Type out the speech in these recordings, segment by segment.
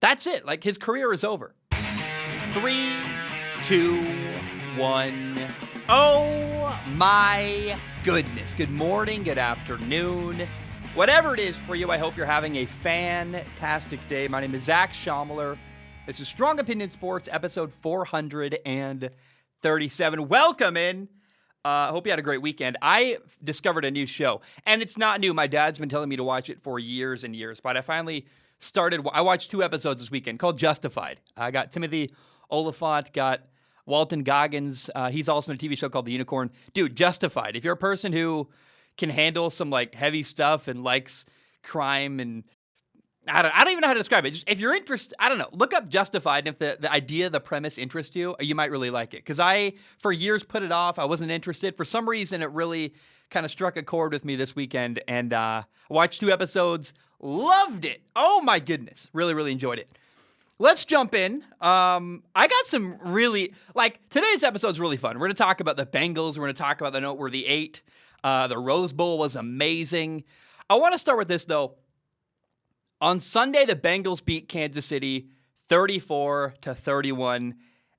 That's it. Like, his career is over. 3, 2, 1. Oh my goodness. Good morning, good afternoon. Whatever it is for you, I hope you're having a fantastic day. My name is Zach Schomler. This is Strong Opinion Sports, episode 437. Welcome in. I hope you had a great weekend. I discovered a new show, and it's not new. My dad's been telling me to watch it for years and years, but I finally started. I watched 2 episodes this weekend called Justified. I got Timothy Oliphant, got Walton Goggins. He's also in a TV show called The Unicorn. Dude, Justified. If you're a person who can handle some like heavy stuff and likes crime and I don't even know how to describe it. Just if you're interested, I don't know, look up Justified. And if the idea, the premise interests you, you might really like it. Because I, for years, put it off. I wasn't interested. For some reason, it really kind of struck a chord with me this weekend. And watched 2 episodes. Loved it. Oh, my goodness. Really, really enjoyed it. Let's jump in. I got some really, today's episode is really fun. We're going to talk about the Bengals. We're going to talk about the Noteworthy 8. The Rose Bowl was amazing. I want to start with this, though. On Sunday, the Bengals beat Kansas City 34-31.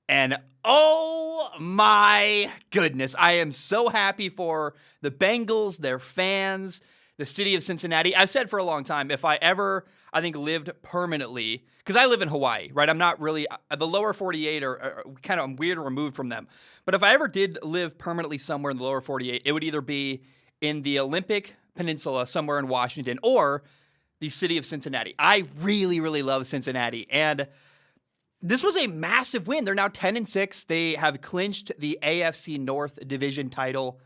And oh my goodness, I am so happy for the Bengals, their fans, the city of Cincinnati. I've said for a long time, if I ever, lived permanently, because I live in Hawaii, right? I'm not really, the lower 48 are kind of, I'm weird and removed from them. But if I ever did live permanently somewhere in the lower 48, it would either be in the Olympic Peninsula, somewhere in Washington, or the city of Cincinnati. I really, really love Cincinnati. And this was a massive win. They're now 10-6. They have clinched the AFC North division title.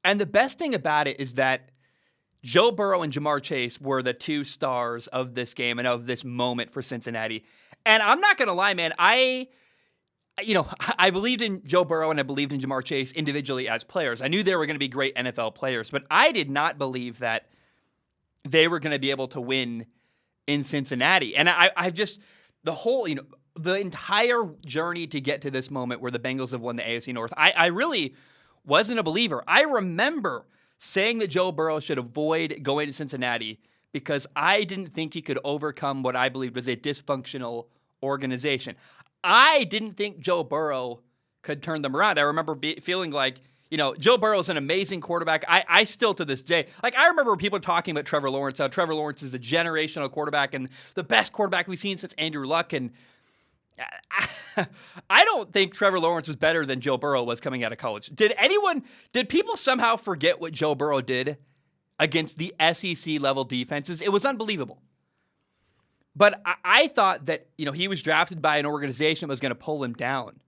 And the best thing about it is that Joe Burrow and Jamar Chase were the 2 stars of this game and of this moment for Cincinnati. And I'm not going to lie, man. I believed in Joe Burrow and I believed in Jamar Chase individually as players. I knew they were going to be great NFL players, but I did not believe that they were going to be able to win in Cincinnati. And I've just, the entire journey to get to this moment where the Bengals have won the AFC North, I really wasn't a believer. I remember saying that Joe Burrow should avoid going to Cincinnati because I didn't think he could overcome what I believed was a dysfunctional organization. I didn't think Joe Burrow could turn them around. I remember feeling like, Joe Burrow is an amazing quarterback. I still, to this day, I remember people talking about Trevor Lawrence, how Trevor Lawrence is a generational quarterback and the best quarterback we've seen since Andrew Luck. And I don't think Trevor Lawrence is better than Joe Burrow was coming out of college. Did people somehow forget what Joe Burrow did against the SEC level defenses? It was unbelievable. But I thought that, he was drafted by an organization that was going to pull him down.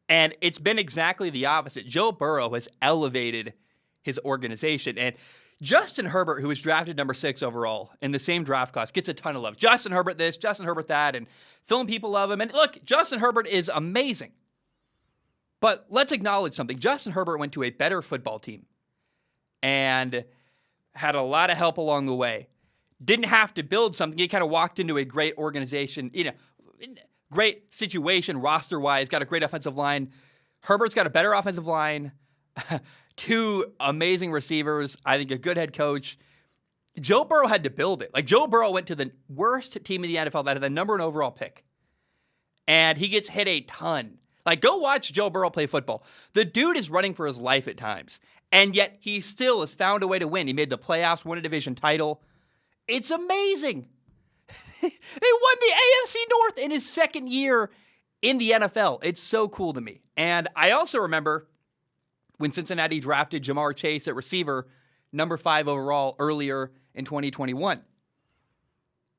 And it's been exactly the opposite. Joe Burrow has elevated his organization. And Justin Herbert, who was drafted number 6 overall in the same draft class, gets a ton of love. Justin Herbert this, Justin Herbert that, and film people love him. And look, Justin Herbert is amazing. But let's acknowledge something. Justin Herbert went to a better football team and had a lot of help along the way. Didn't have to build something. He kind of walked into a great organization, great situation roster-wise, got a great offensive line. Herbert's got a better offensive line, 2 amazing receivers, I think a good head coach. Joe Burrow had to build it. Joe Burrow went to the worst team in the NFL that had the number 1 overall pick. And he gets hit a ton. Go watch Joe Burrow play football. The dude is running for his life at times. And yet he still has found a way to win. He made the playoffs, won a division title. It's amazing. They won the AFC North in his 2nd year in the NFL. It's so cool to me. And I also remember when Cincinnati drafted Jamar Chase at receiver, number 5 overall, earlier in 2021.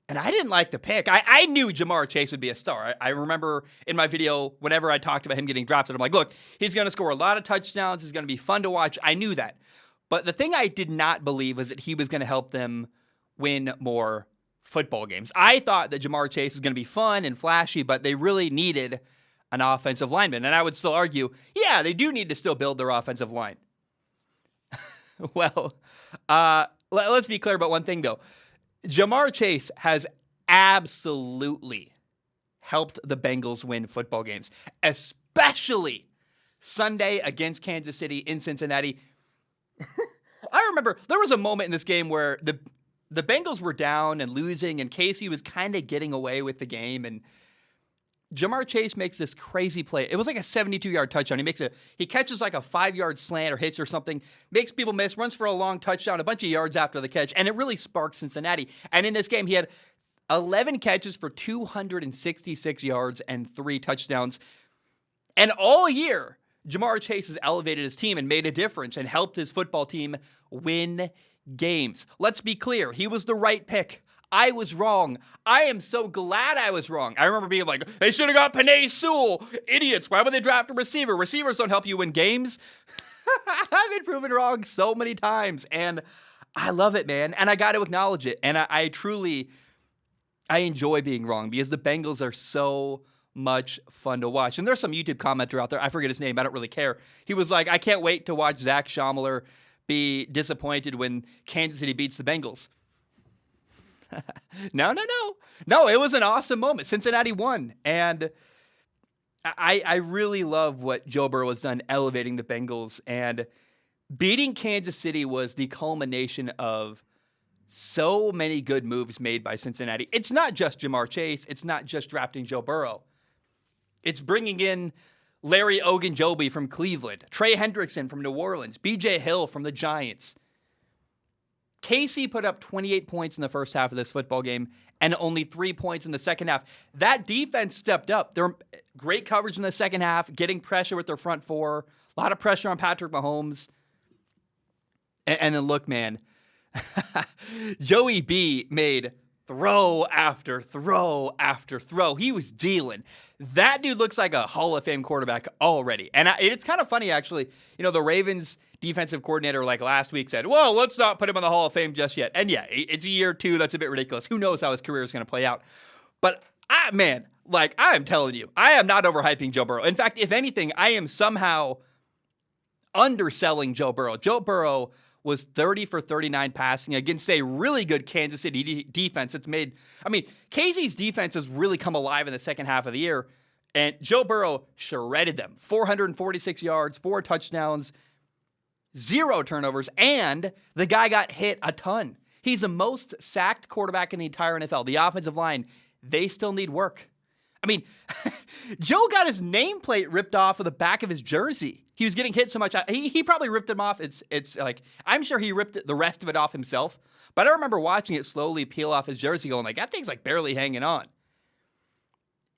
And I didn't like the pick. I knew Jamar Chase would be a star. I remember in my video, whenever I talked about him getting drafted, I'm like, look, he's going to score a lot of touchdowns. He's going to be fun to watch. I knew that. But the thing I did not believe was that he was going to help them win more football games. I thought that Jamar Chase is going to be fun and flashy, but they really needed an offensive lineman. And I would still argue, yeah, they do need to still build their offensive line. Well, let's be clear about one thing, though. Jamar Chase has absolutely helped the Bengals win football games, especially Sunday against Kansas City in Cincinnati. I remember there was a moment in this game where the the Bengals were down and losing, and Casey was kind of getting away with the game, and Jamar Chase makes this crazy play. It was like a 72-yard touchdown. He catches like a 5-yard slant or hits or something, makes people miss, runs for a long touchdown, a bunch of yards after the catch, and it really sparked Cincinnati. And in this game, he had 11 catches for 266 yards and 3 touchdowns. And all year, Jamar Chase has elevated his team and made a difference and helped his football team win games. Let's be clear. He was the right pick. I was wrong. I am so glad I was wrong. I remember being like, they should have got Penei Sewell. Idiots. Why would they draft a receiver? Receivers don't help you win games. I've been proven wrong so many times, and I love it, man. And I got to acknowledge it. And I truly enjoy being wrong because the Bengals are so much fun to watch. And there's some YouTube commenter out there. I forget his name. I don't really care. He was like, I can't wait to watch Zach Schomler be disappointed when Kansas City beats the Bengals. No, it was an awesome moment. Cincinnati won. And I really love what Joe Burrow has done elevating the Bengals. And beating Kansas City was the culmination of so many good moves made by Cincinnati. It's not just Jamar Chase. It's not just drafting Joe Burrow. It's bringing in Larry Ogunjobi from Cleveland, Trey Hendrickson from New Orleans, B.J. Hill from the Giants. Casey put up 28 points in the first half of this football game and only 3 points in the second half. That defense stepped up. They're great coverage in the second half, getting pressure with their front four, a lot of pressure on Patrick Mahomes. And then look, man, Joey B made throw after throw after throw. He was dealing. That dude looks like a Hall of Fame quarterback already. And it's kind of funny, actually. You know, the Ravens defensive coordinator like last week said, well, let's not put him in the Hall of Fame just yet. And yeah, it's a year or two. That's a bit ridiculous. Who knows how his career is going to play out. But I'm telling you, I am not overhyping Joe Burrow. In fact, if anything, I am somehow underselling Joe Burrow. Joe Burrow was 30 for 39 passing against a really good Kansas City defense. Casey's defense has really come alive in the second half of the year, and Joe Burrow shredded them. 446 yards, 4 touchdowns, 0 turnovers, and the guy got hit a ton. He's the most sacked quarterback in the entire NFL. The offensive line, they still need work. Joe got his nameplate ripped off of the back of his jersey. He was getting hit so much. He probably ripped him off. It's like, I'm sure he ripped the rest of it off himself. But I remember watching it slowly peel off his jersey going like, that thing's like barely hanging on.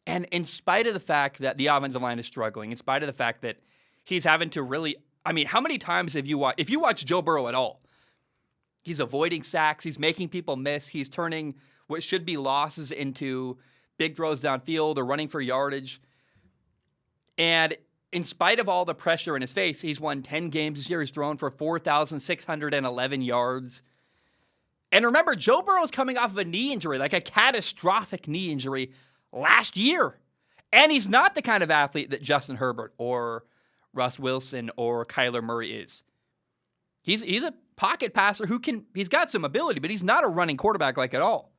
And in spite of the fact that the offensive line is struggling, in spite of the fact that he's having to really, how many times have you watched, if you watch Joe Burrow at all, he's avoiding sacks, he's making people miss, he's turning what should be losses into big throws downfield or running for yardage. And in spite of all the pressure in his face, he's won 10 games this year. He's thrown for 4,611 yards. And remember, Joe Burrow's coming off of a knee injury, like a catastrophic knee injury last year. And he's not the kind of athlete that Justin Herbert or Russ Wilson or Kyler Murray is. He's a pocket passer he's got some ability, but he's not a running quarterback like at all.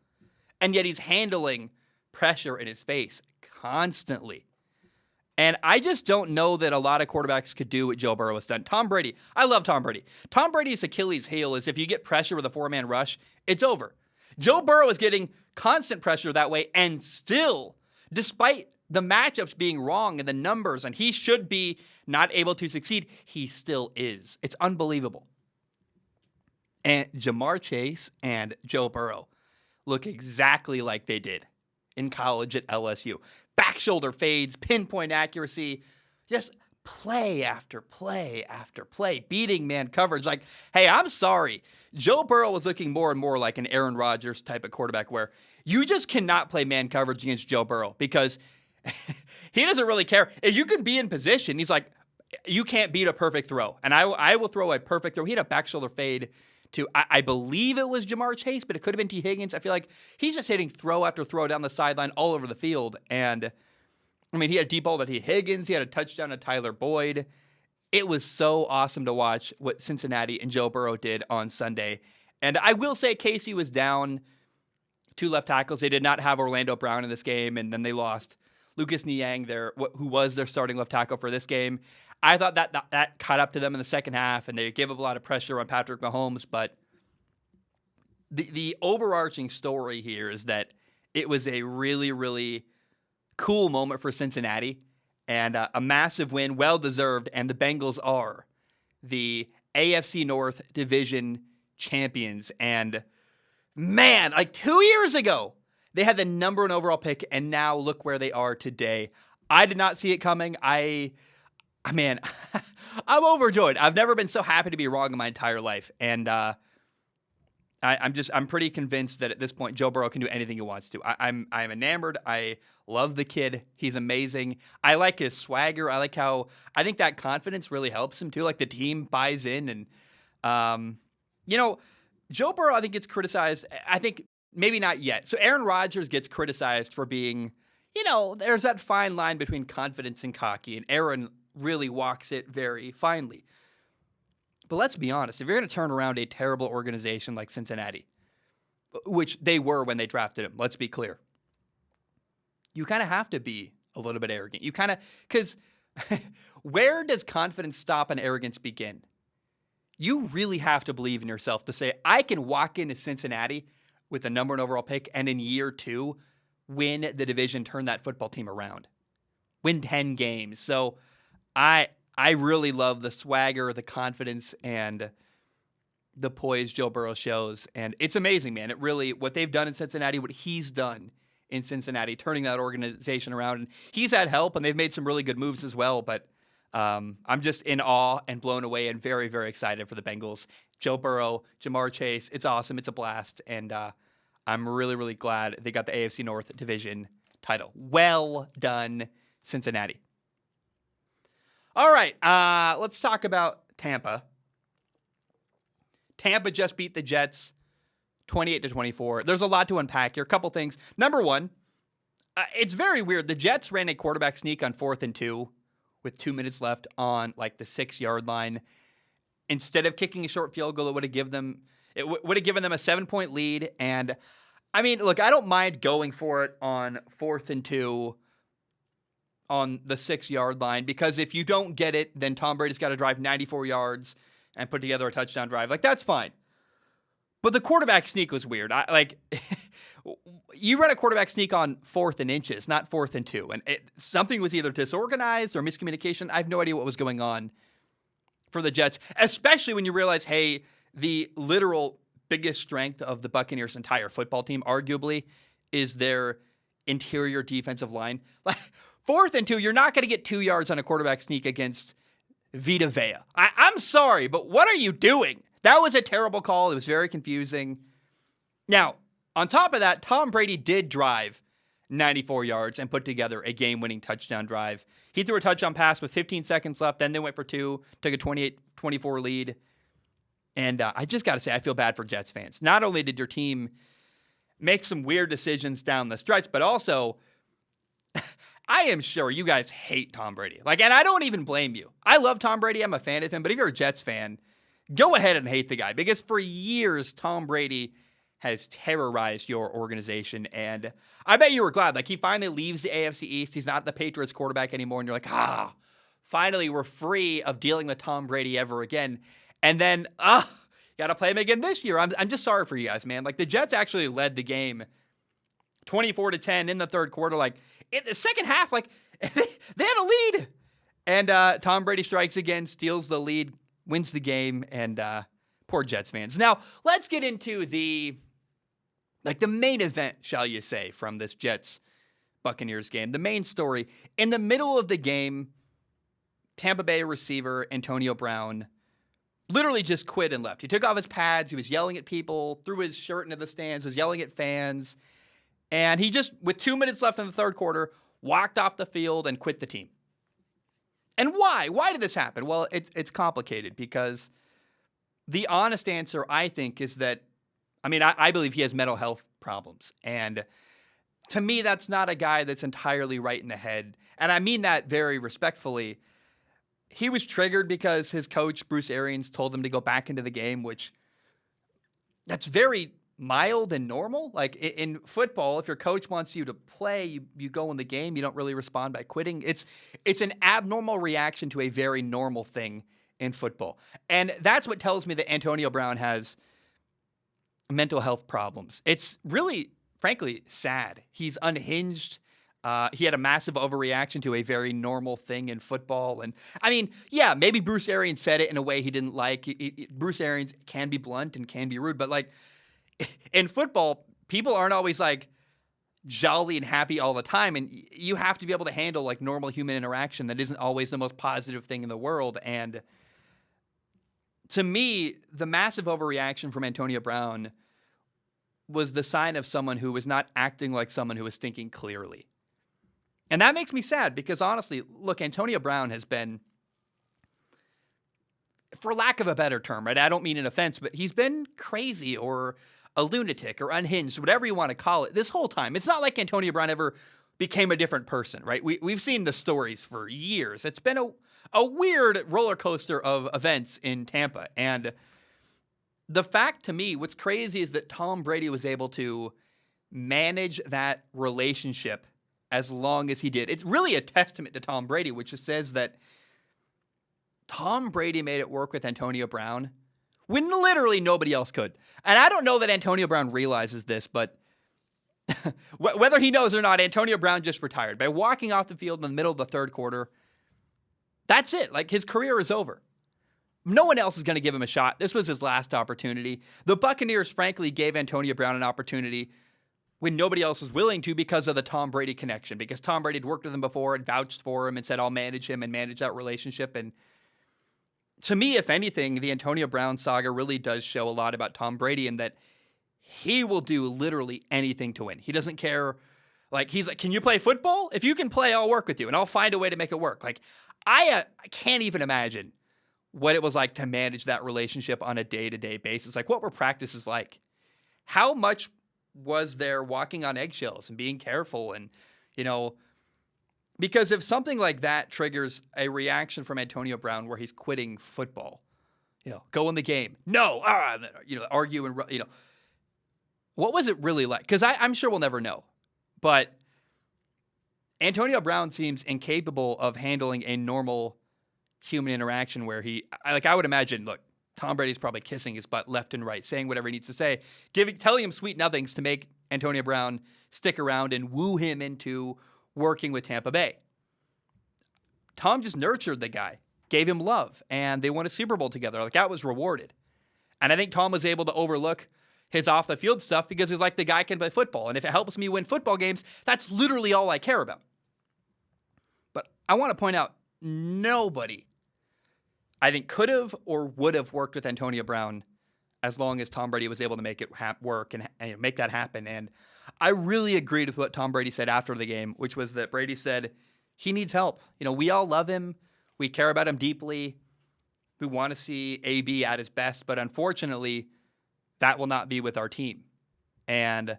And yet he's handling pressure in his face constantly. And I just don't know that a lot of quarterbacks could do what Joe Burrow has done. Tom Brady, I love Tom Brady. Tom Brady's Achilles heel is if you get pressure with a 4-man rush, it's over. Joe Burrow is getting constant pressure that way, and still, despite the matchups being wrong and the numbers, and he should be not able to succeed, he still is. It's unbelievable. And Jamar Chase and Joe Burrow look exactly like they did in college at LSU. Back shoulder fades, pinpoint accuracy, just play after play after play, beating man coverage. Like, hey, I'm sorry. Joe Burrow was looking more and more like an Aaron Rodgers type of quarterback where you just cannot play man coverage against Joe Burrow because he doesn't really care. If you can be in position, he's like, you can't beat a perfect throw. And I will throw a perfect throw. He had a back shoulder fade to, I believe it was Jamar Chase, but it could have been T. Higgins. I feel like he's just hitting throw after throw down the sideline all over the field. And, he had a deep ball to T. Higgins. He had a touchdown to Tyler Boyd. It was so awesome to watch what Cincinnati and Joe Burrow did on Sunday. And I will say Casey was down 2 left tackles. They did not have Orlando Brown in this game, and then they lost Lucas Niang, who was their starting left tackle for this game. I thought that caught up to them in the second half, and they gave up a lot of pressure on Patrick Mahomes, but the overarching story here is that it was a really, really cool moment for Cincinnati and a massive win, well-deserved, and the Bengals are the AFC North division champions. And man, like 2 years ago, they had the number 1 overall pick, and now look where they are today. I did not see it coming. Man, I'm overjoyed. I've never been so happy to be wrong in my entire life. And I'm pretty convinced that at this point, Joe Burrow can do anything he wants to. I'm enamored. I love the kid. He's amazing. I like his swagger. I think that confidence really helps him too. Like the team buys in, and Joe Burrow, I think, gets criticized. I think maybe not yet. So Aaron Rodgers gets criticized for being, there's that fine line between confidence and cocky, and Aaron really walks it very finely. But let's be honest, if you're going to turn around a terrible organization like Cincinnati, which they were when they drafted him, let's be clear, you kind of have to be a little bit arrogant. Because where does confidence stop and arrogance begin? You really have to believe in yourself to say, I can walk into Cincinnati with the number 1 overall pick and in year 2 win the division, turn that football team around, win 10 games. So I really love the swagger, the confidence, and the poise Joe Burrow shows. And it's amazing, man. It really, what they've done in Cincinnati, what he's done in Cincinnati, turning that organization around. And he's had help, and they've made some really good moves as well. But I'm just in awe and blown away and very, very excited for the Bengals. Joe Burrow, Jamar Chase, it's awesome. It's a blast. And I'm really, really glad they got the AFC North division title. Well done, Cincinnati. All right, let's talk about Tampa. Tampa just beat the Jets 28-24. There's a lot to unpack here. A couple things. Number one, it's very weird. The Jets ran a quarterback sneak on 4th and 2 with 2 minutes left on like the 6-yard line. Instead of kicking a short field goal, it would have given them a 7-point lead. And I mean, look, I don't mind going for it on 4th and 2 on the 6-yard line, because if you don't get it, then Tom Brady's got to drive 94 yards and put together a touchdown drive. Like, that's fine. But the quarterback sneak was weird. You run a quarterback sneak on 4th and inches, not 4th and 2. And something was either disorganized or miscommunication. I have no idea what was going on for the Jets, especially when you realize, hey, the literal biggest strength of the Buccaneers' entire football team, arguably, is their interior defensive line. Like, 4th and 2, you're not going to get 2 yards on a quarterback sneak against Vita Vea. I'm sorry, but what are you doing? That was a terrible call. It was very confusing. Now, on top of that, Tom Brady did drive 94 yards and put together a game-winning touchdown drive. He threw a touchdown pass with 15 seconds left, then they went for 2, took a 28-24 lead. And I just got to say, I feel bad for Jets fans. Not only did your team make some weird decisions down the stretch, but also I am sure you guys hate Tom Brady. And I don't even blame you. I love Tom Brady. I'm a fan of him. But if you're a Jets fan, go ahead and hate the guy, because for years, Tom Brady has terrorized your organization. And I bet you were glad. He finally leaves the AFC East. He's not the Patriots quarterback anymore. And you're like, finally we're free of dealing with Tom Brady ever again. And then, you got to play him again this year. I'm just sorry for you guys, man. The Jets actually led the game 24-10 in the third quarter. In the second half, they had a lead. And Tom Brady strikes again, steals the lead, wins the game, and poor Jets fans. Now, let's get into the main event, shall you say, from this Jets-Buccaneers game. The main story. In the middle of the game, Tampa Bay receiver Antonio Brown literally just quit and left. He took off his pads. He was yelling at people, threw his shirt into the stands, was yelling at fans. And he just, with 2 minutes left in the third quarter, walked off the field and quit the team. And why? Why did this happen? Well, it's complicated, because the honest answer, I think, is that, I believe he has mental health problems. And to me, that's not a guy that's entirely right in the head. And I mean that very respectfully. He was triggered because his coach, Bruce Arians, told him to go back into the game, which that's very mild and normal. In football, if your coach wants you to play, you go in the game. You don't really respond by quitting. It's an abnormal reaction to a very normal thing in football. And that's what tells me that Antonio Brown has mental health problems. It's really, frankly, sad. He's unhinged. He had a massive overreaction to a very normal thing in football. And I mean, yeah, maybe Bruce Arians said it in a way he didn't like. Bruce Arians can be blunt and can be rude, but like in football, people aren't always like jolly and happy all the time. And you have to be able to handle like normal human interaction that isn't always the most positive thing in the world. And to me, the massive overreaction from Antonio Brown was the sign of someone who was not acting like someone who was thinking clearly. And that makes me sad because honestly, look, Antonio Brown has been, for lack of a better term, right? I don't mean an offense, but he's been crazy or a lunatic or unhinged, whatever you want to call it, this whole time. It's not like Antonio Brown ever became a different person, right? We've seen the stories for years. It's been a weird roller coaster of events in Tampa. And the fact to me, what's crazy is that Tom Brady was able to manage that relationship as long as he did. It's really a testament to Tom Brady, which just says that Tom Brady made it work with Antonio Brown when literally nobody else could. And I don't know that Antonio Brown realizes this, but whether he knows or not, Antonio Brown just retired. By walking off the field in the middle of the third quarter, that's it. Like, his career is over. No one else is going to give him a shot. This was his last opportunity. The Buccaneers, frankly, gave Antonio Brown an opportunity when nobody else was willing to because of the Tom Brady connection, because Tom Brady had worked with him before and vouched for him and said, I'll manage him and manage that relationship. And to me, if anything, the Antonio Brown saga really does show a lot about Tom Brady in that he will do literally anything to win. He doesn't care. Like, he's like, can you play football? If you can play, I'll work with you and I'll find a way to make it work. Like, I can't even imagine what it was like to manage that relationship on a day-to-day basis. Like, what were practices like? How much was there walking on eggshells and being careful? And, because if something like that triggers a reaction from Antonio Brown where he's quitting football, go in the game. No, argue and, what was it really like? Because I'm sure we'll never know. But Antonio Brown seems incapable of handling a normal human interaction where I would imagine, look, Tom Brady's probably kissing his butt left and right, saying whatever he needs to say, telling him sweet nothings to make Antonio Brown stick around and woo him into working with Tampa Bay. Tom just nurtured the guy, gave him love, and they won a Super Bowl together. Like, that was rewarded. And I think Tom was able to overlook his off-the-field stuff because he's like, the guy can play football. And if it helps me win football games, that's literally all I care about. But I want to point out, nobody, I think, could have or would have worked with Antonio Brown as long as Tom Brady was able to make it work and make that happen. And I really agreed with what Tom Brady said after the game, which was that Brady said he needs help. We all love him. We care about him deeply. We want to see AB at his best, but unfortunately, that will not be with our team. And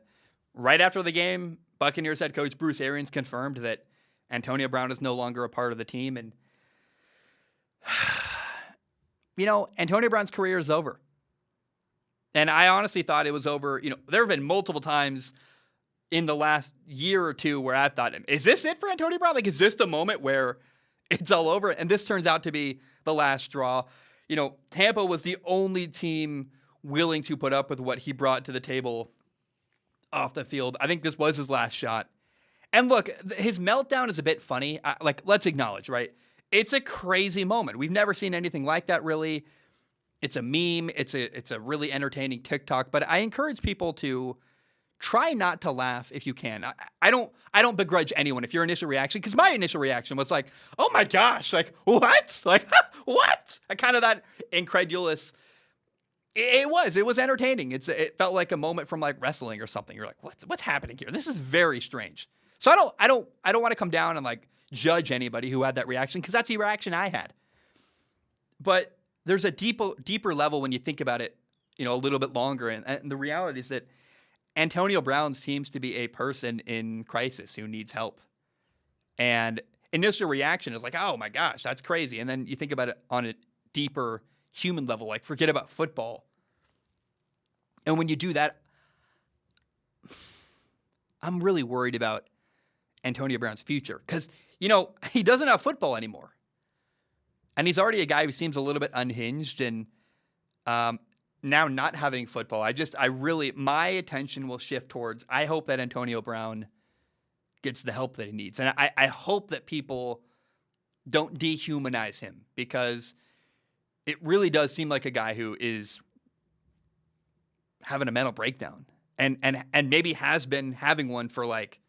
right after the game, Buccaneers head coach Bruce Arians confirmed that Antonio Brown is no longer a part of the team. And, Antonio Brown's career is over. And I honestly thought it was over. There have been multiple times in the last year or two where I've thought, is this it for Antonio Brown? Like, is this the moment where it's all over? And this turns out to be the last straw. Tampa was the only team willing to put up with what he brought to the table off the field. I think this was his last shot. And look, his meltdown is a bit funny. Let's acknowledge, right? It's a crazy moment. We've never seen anything like that, really. It's a meme. It's a really entertaining TikTok. But I encourage people to try not to laugh if you can. I don't begrudge anyone if your initial reaction, because my initial reaction was like, oh my gosh, like, what? Like, what? Kind of that incredulous. It was entertaining. It felt like a moment from like wrestling or something. You're like, what's happening here? This is very strange. So I don't want to come down and like judge anybody who had that reaction, because that's the reaction I had. But there's a deeper level when you think about it, a little bit longer. And the reality is that Antonio Brown seems to be a person in crisis who needs help. And initial reaction is like, oh my gosh, that's crazy. And then you think about it on a deeper human level, like forget about football. And when you do that, I'm really worried about Antonio Brown's future because, he doesn't have football anymore. And he's already a guy who seems a little bit unhinged. And now not having football, my attention will shift towards, I hope that Antonio Brown gets the help that he needs. And I hope that people don't dehumanize him, because it really does seem like a guy who is having a mental breakdown and maybe has been having one for like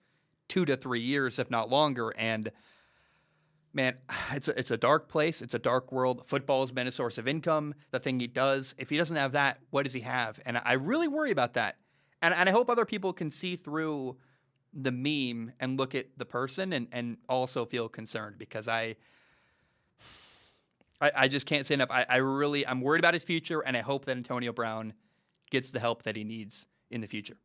2 to 3 years, if not longer. And man, it's a dark place. It's a dark world. Football has been a source of income, the thing he does. If he doesn't have that, what does he have? And I really worry about that. And I hope other people can see through the meme and look at the person and also feel concerned, because I just can't say enough. I'm worried about his future, and I hope that Antonio Brown gets the help that he needs in the future.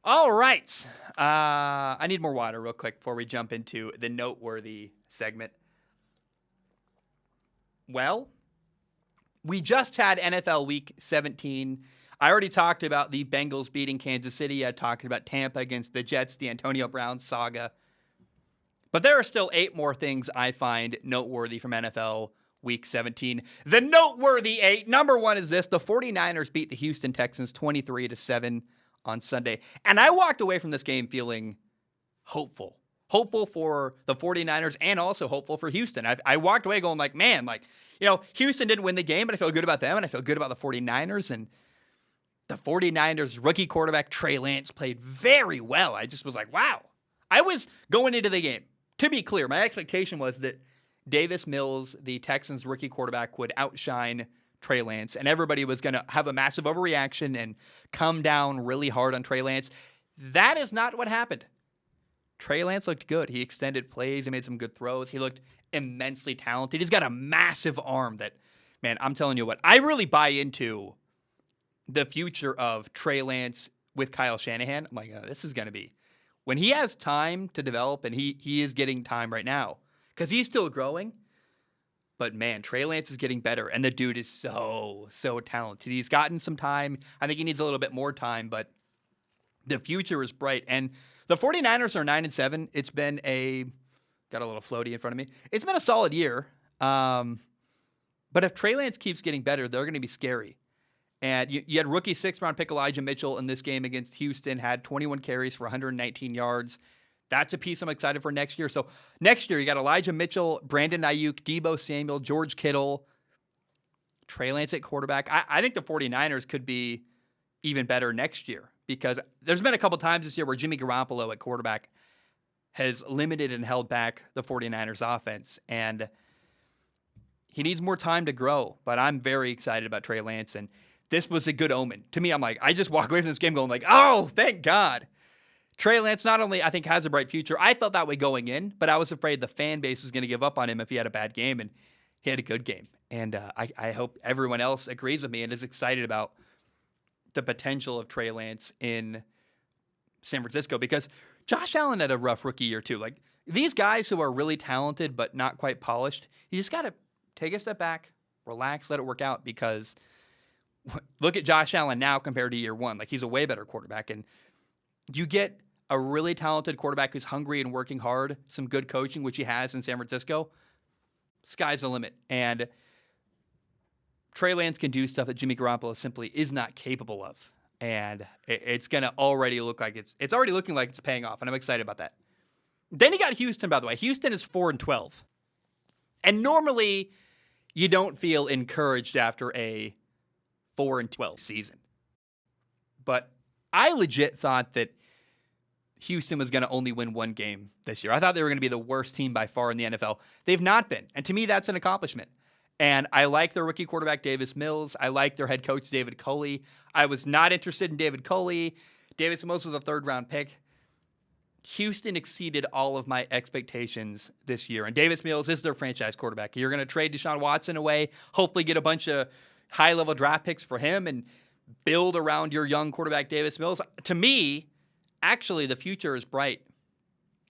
All right. I need more water real quick before we jump into the noteworthy segment. Well, we just had NFL Week 17. I already talked about the Bengals beating Kansas City. I talked about Tampa against the Jets, the Antonio Brown saga. But there are still 8 more things I find noteworthy from NFL Week 17. The noteworthy 8. Number 1 is this. The 49ers beat the Houston Texans 23-7 on Sunday. And I walked away from this game feeling hopeful. Hopeful for the 49ers and also hopeful for Houston. I walked away going like, man, Houston didn't win the game, but I feel good about them, and I feel good about the 49ers. And the 49ers rookie quarterback Trey Lance played very well. I just was like, wow. I was going into the game. To be clear, my expectation was that Davis Mills, the Texans rookie quarterback, would outshine Trey Lance, and everybody was going to have a massive overreaction and come down really hard on Trey Lance. That is not what happened. Trey Lance looked good. He extended plays. He made some good throws. He looked immensely talented. He's got a massive arm that, man, I'm telling you what, I really buy into the future of Trey Lance with Kyle Shanahan. I'm like, this is going to be, when he has time to develop, and he is getting time right now because he's still growing. But man, Trey Lance is getting better, and the dude is so talented. He's gotten some time. I think he needs a little bit more time, but the future is bright. And the 49ers are 9-7. It's been got a little floaty in front of me. It's been a solid year. But if Trey Lance keeps getting better, they're going to be scary. And you had rookie 6th-round pick Elijah Mitchell in this game against Houston, had 21 carries for 119 yards. That's a piece I'm excited for next year. So next year, you got Elijah Mitchell, Brandon Ayuk, Deebo Samuel, George Kittle, Trey Lance at quarterback. I think the 49ers could be even better next year, because there's been a couple times this year where Jimmy Garoppolo at quarterback has limited and held back the 49ers offense. And he needs more time to grow, but I'm very excited about Trey Lance. And this was a good omen. To me, I'm like, I just walk away from this game going like, oh, thank God. Trey Lance not only, I think, has a bright future. I felt that way going in, but I was afraid the fan base was going to give up on him if he had a bad game, and he had a good game. And I hope everyone else agrees with me and is excited about the potential of Trey Lance in San Francisco, because Josh Allen had a rough rookie year too. Like, these guys who are really talented but not quite polished, you just got to take a step back, relax, let it work out, because look at Josh Allen now compared to year one. Like, he's a way better quarterback, and you get a really talented quarterback who's hungry and working hard, some good coaching, which he has in San Francisco, sky's the limit. And Trey Lance can do stuff that Jimmy Garoppolo simply is not capable of. And it's going to already look like it's already looking like it's paying off, and I'm excited about that. Then you got Houston, by the way. Houston is 4-12. And normally you don't feel encouraged after a 4-12 season. But I legit thought that Houston was going to only win one game this year. I thought they were going to be the worst team by far in the NFL. They've not been. And to me, that's an accomplishment. And I like their rookie quarterback, Davis Mills. I like their head coach, David Culley. I was not interested in David Culley. Davis Mills was a 3rd-round pick. Houston exceeded all of my expectations this year. And Davis Mills is their franchise quarterback. You're going to trade Deshaun Watson away, hopefully get a bunch of high-level draft picks for him, and build around your young quarterback, Davis Mills. To me, actually, the future is bright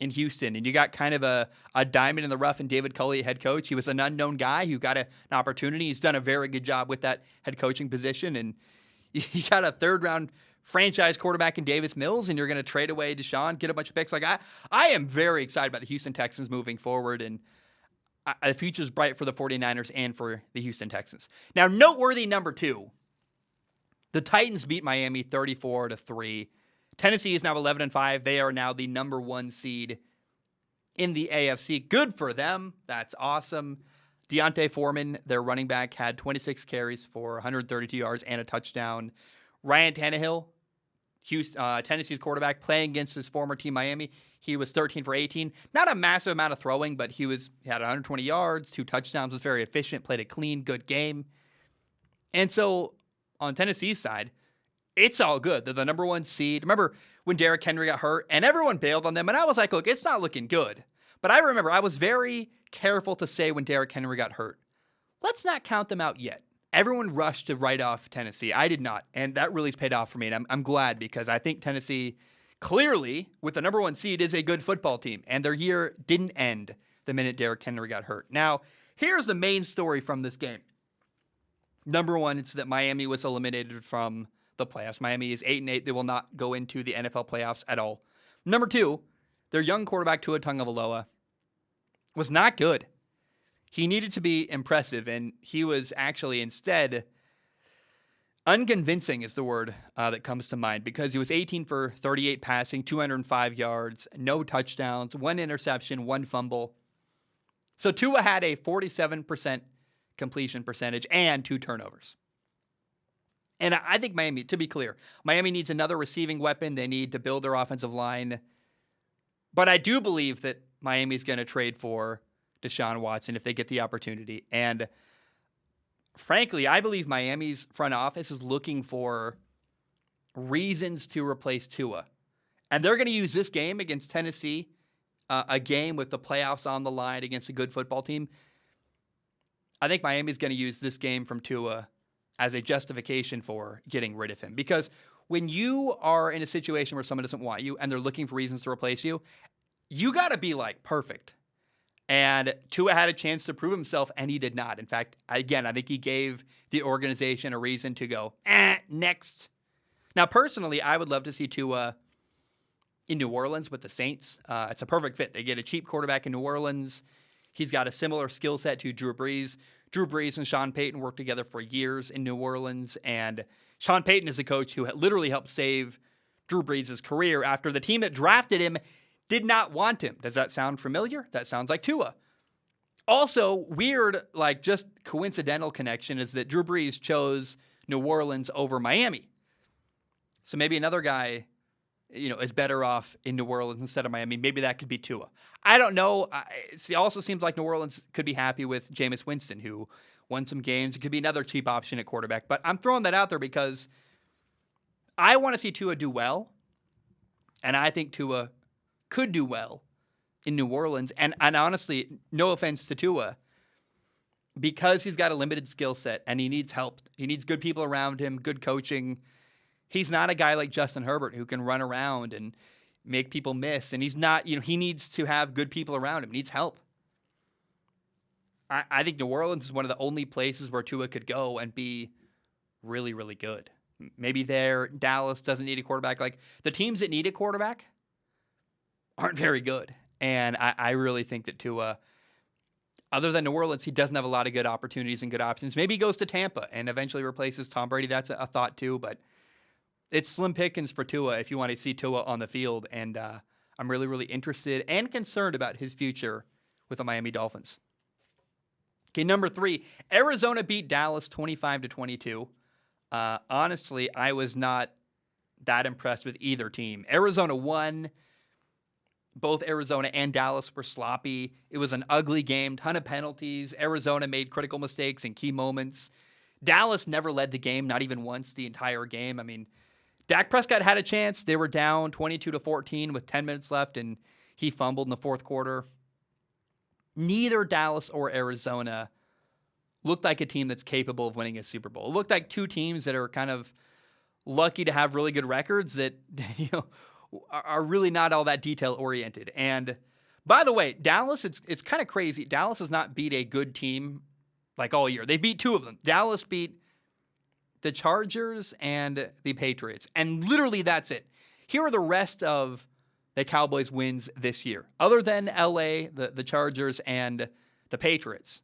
in Houston, and you got kind of a diamond in the rough in David Culley, head coach. He was an unknown guy who got an opportunity. He's done a very good job with that head coaching position, and you got a 3rd-round franchise quarterback in Davis Mills, and you're going to trade away Deshaun, get a bunch of picks. Like, I am very excited about the Houston Texans moving forward, and the future's bright for the 49ers and for the Houston Texans. Now, noteworthy number 2, the Titans beat Miami 34-3. Tennessee is now 11-5. They are now the number 1 seed in the AFC. Good for them. That's awesome. Deontay Foreman, their running back, had 26 carries for 132 yards and a touchdown. Ryan Tannehill, Tennessee's quarterback, playing against his former team, Miami, he was 13 for 18. Not a massive amount of throwing, but he had 120 yards, 2 touchdowns, was very efficient, played a clean, good game. And so on Tennessee's side, it's all good. They're the number 1 seed. Remember when Derrick Henry got hurt and everyone bailed on them, and I was like, look, it's not looking good. But I remember I was very careful to say when Derrick Henry got hurt, let's not count them out yet. Everyone rushed to write off Tennessee. I did not, and that really's paid off for me, and I'm glad because I think Tennessee, clearly, with the number 1 seed, is a good football team, and their year didn't end the minute Derrick Henry got hurt. Now, here's the main story from this game. Number 1, it's that Miami was eliminated from the playoffs. Miami is 8-8. They will not go into the NFL playoffs at all. Number 2, their young quarterback, Tua Tagovailoa, was not good. He needed to be impressive, and he was actually instead unconvincing is the word that comes to mind because he was 18 for 38 passing, 205 yards, no touchdowns, 1 interception, 1 fumble. So Tua had a 47% completion percentage and 2 turnovers. And I think Miami, to be clear, Miami needs another receiving weapon. They need to build their offensive line. But I do believe that Miami's going to trade for Deshaun Watson if they get the opportunity. And frankly, I believe Miami's front office is looking for reasons to replace Tua. And they're going to use this game against Tennessee, a game with the playoffs on the line against a good football team. I think Miami's going to use this game from Tua as a justification for getting rid of him. Because when you are in a situation where someone doesn't want you and they're looking for reasons to replace you, you got to be like perfect. And Tua had a chance to prove himself, and he did not. In fact, again, I think he gave the organization a reason to go, next. Now, personally, I would love to see Tua in New Orleans with the Saints. It's a perfect fit. They get a cheap quarterback in New Orleans. He's got a similar skill set to Drew Brees. Drew Brees and Sean Payton worked together for years in New Orleans, and Sean Payton is a coach who literally helped save Drew Brees' career after the team that drafted him did not want him. Does that sound familiar? That sounds like Tua. Also, weird, like just coincidental connection is that Drew Brees chose New Orleans over Miami. So maybe another guy, is better off in New Orleans instead of Miami. Maybe that could be Tua. I don't know. It also seems like New Orleans could be happy with Jameis Winston, who won some games. It could be another cheap option at quarterback. But I'm throwing that out there because I want to see Tua do well. And I think Tua could do well in New Orleans. And honestly, no offense to Tua, because he's got a limited skill set and he needs help. He needs good people around him, good coaching. He's not a guy like Justin Herbert who can run around and make people miss. And he's not, he needs to have good people around him. He needs help. I think New Orleans is one of the only places where Tua could go and be really, really good. Maybe Dallas doesn't need a quarterback. Like the teams that need a quarterback aren't very good. And I really think that Tua, other than New Orleans, he doesn't have a lot of good opportunities and good options. Maybe he goes to Tampa and eventually replaces Tom Brady. That's a thought too, but it's slim pickings for Tua if you want to see Tua on the field. And I'm really, really interested and concerned about his future with the Miami Dolphins. Okay, number 3, Arizona beat Dallas 25-22. Honestly, I was not that impressed with either team. Arizona won. Both Arizona and Dallas were sloppy. It was an ugly game, ton of penalties. Arizona made critical mistakes in key moments. Dallas never led the game, not even once the entire game. I mean, Dak Prescott had a chance. They were down 22-14 with 10 minutes left, and he fumbled in the fourth quarter. Neither Dallas or Arizona looked like a team that's capable of winning a Super Bowl. It looked like two teams that are kind of lucky to have really good records that, are really not all that detail-oriented. And by the way, Dallas, it's kind of crazy. Dallas has not beat a good team like all year. They beat 2 of them. Dallas beat the Chargers and the Patriots. And literally that's it. Here are the rest of the Cowboys' wins this year. Other than LA, the Chargers, and the Patriots.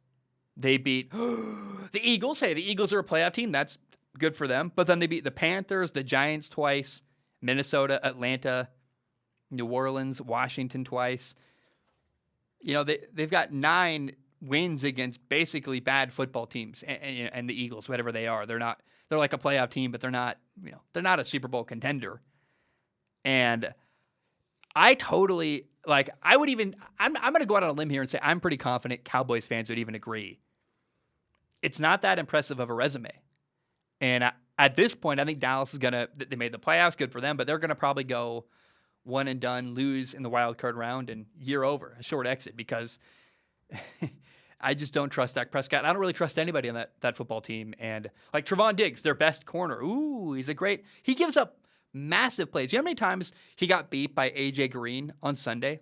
They beat the Eagles. Hey, the Eagles are a playoff team. That's good for them. But then they beat the Panthers, the Giants twice, Minnesota, Atlanta, New Orleans, Washington twice. They've got 9 wins against basically bad football teams and the Eagles, whatever they are. They're like a playoff team, but they're not a Super Bowl contender. And I totally I'm going to go out on a limb here and say I'm pretty confident Cowboys fans would even agree. It's not that impressive of a resume. And at this point, I think Dallas they made the playoffs, good for them, but they're going to probably go one and done, lose in the wild card round, and year over, a short exit, because I just don't trust Dak Prescott. I don't really trust anybody on that football team. And like Trevon Diggs, their best corner. Ooh, he gives up massive plays. You know how many times he got beat by AJ Green on Sunday?